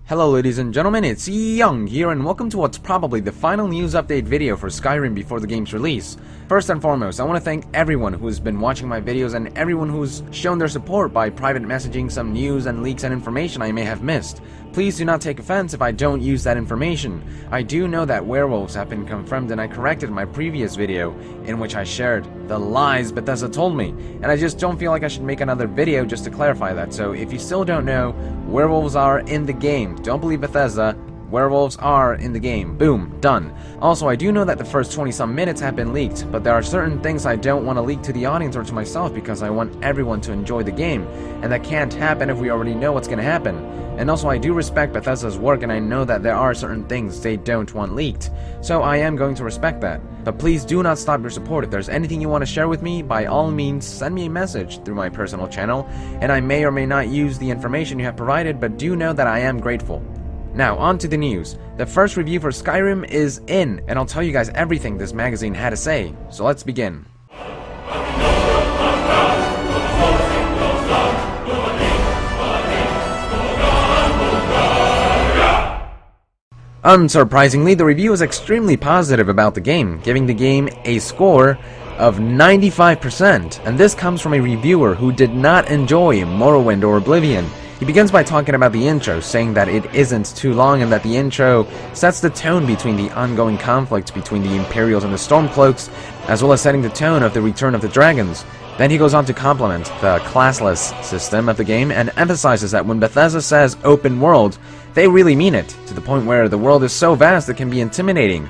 Hello ladies and gentlemen, it's Yong here and welcome to what's probably the final news update video for Skyrim before the game's release. First and foremost, I want to thank everyone who has been watching my videos and everyone who's shown their support by private messaging some news and leaks and information I may have missed. Please do not take offense if I don't use that information. I do know that werewolves have been confirmed and I corrected my previous video in which I shared the lies Bethesda told me, and I just don't feel like I should make another video just to clarify that. So if you still don't know, werewolves are in the game. Don't believe Bethesda. Werewolves are in the game. Boom. Done. Also, I do know that the first 20-some minutes have been leaked, but there are certain things I don't want to leak to the audience or to myself because I want everyone to enjoy the game, and that can't happen if we already know what's going to happen. And also, I do respect Bethesda's work, and I know that there are certain things they don't want leaked, so I am going to respect that. But please do not stop your support. If there's anything you want to share with me, by all means, send me a message through my personal channel, and I may or may not use the information you have provided, but do know that I am grateful. Now, on to the news. The first review for Skyrim is in, and I'll tell you guys everything this magazine had to say. So let's begin. Unsurprisingly, the review is extremely positive about the game, giving the game a score of 95%, and this comes from a reviewer who did not enjoy Morrowind or Oblivion. He begins by talking about the intro, saying that it isn't too long and that the intro sets the tone between the ongoing conflict between the Imperials and the Stormcloaks, as well as setting the tone of the Return of the Dragons. Then he goes on to compliment the classless system of the game and emphasizes that when Bethesda says open world, they really mean it, to the point where the world is so vast it can be intimidating.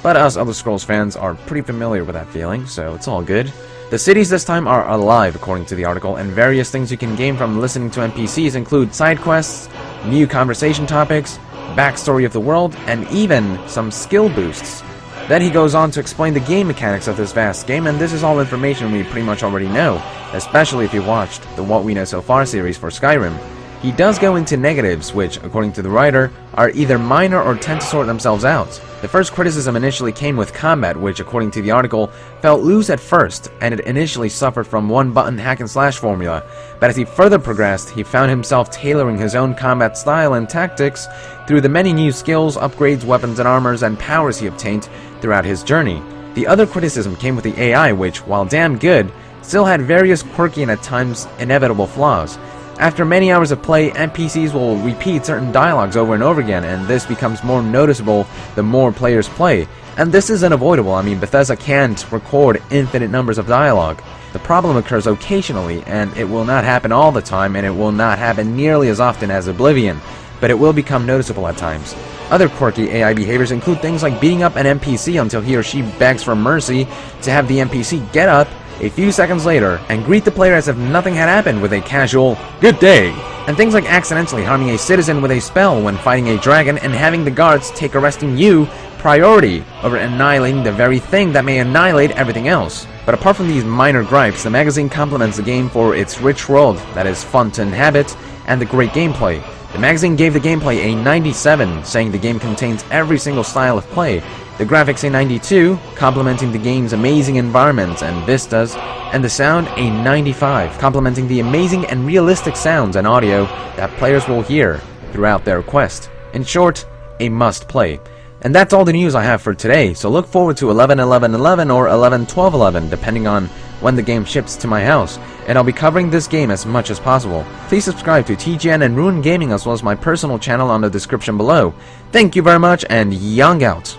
But us Elder Scrolls fans are pretty familiar with that feeling, so it's all good. The cities this time are alive, according to the article, and various things you can gain from listening to NPCs include side quests, new conversation topics, backstory of the world, and even some skill boosts. Then he goes on to explain the game mechanics of this vast game, and this is all information we pretty much already know, especially if you've watched the What We Know So Far series for Skyrim. He does go into negatives, which, according to the writer, are either minor or tend to sort themselves out. The first criticism initially came with combat, which, according to the article, felt loose at first, and it initially suffered from one-button hack-and-slash formula, but as he further progressed, he found himself tailoring his own combat style and tactics through the many new skills, upgrades, weapons and armors, and powers he obtained throughout his journey. The other criticism came with the AI, which, while damn good, still had various quirky and at times inevitable flaws. After many hours of play, NPCs will repeat certain dialogues over and over again, and this becomes more noticeable the more players play. And this is unavoidable. I mean, Bethesda can't record infinite numbers of dialogue. The problem occurs occasionally, and it will not happen all the time, and it will not happen nearly as often as Oblivion, but it will become noticeable at times. Other quirky AI behaviors include things like beating up an NPC until he or she begs for mercy, to have the NPC get up a few seconds later and greet the player as if nothing had happened with a casual "good day," and things like accidentally harming a citizen with a spell when fighting a dragon and having the guards take arresting you priority over annihilating the very thing that may annihilate everything else. But apart from these minor gripes, the magazine compliments the game for its rich world that is fun to inhabit and the great gameplay. The magazine gave the gameplay a 97, saying the game contains every single style of play. The graphics a 92, complimenting the game's amazing environments and vistas, and the sound a 95, complimenting the amazing and realistic sounds and audio that players will hear throughout their quest. In short, a must-play. And that's all the news I have for today, so look forward to 11.11.11 or 11.12.11, depending on when the game ships to my house, and I'll be covering this game as much as possible. Please subscribe to TGN and Ruin Gaming as well as my personal channel on the description below. Thank you very much, and Yong out!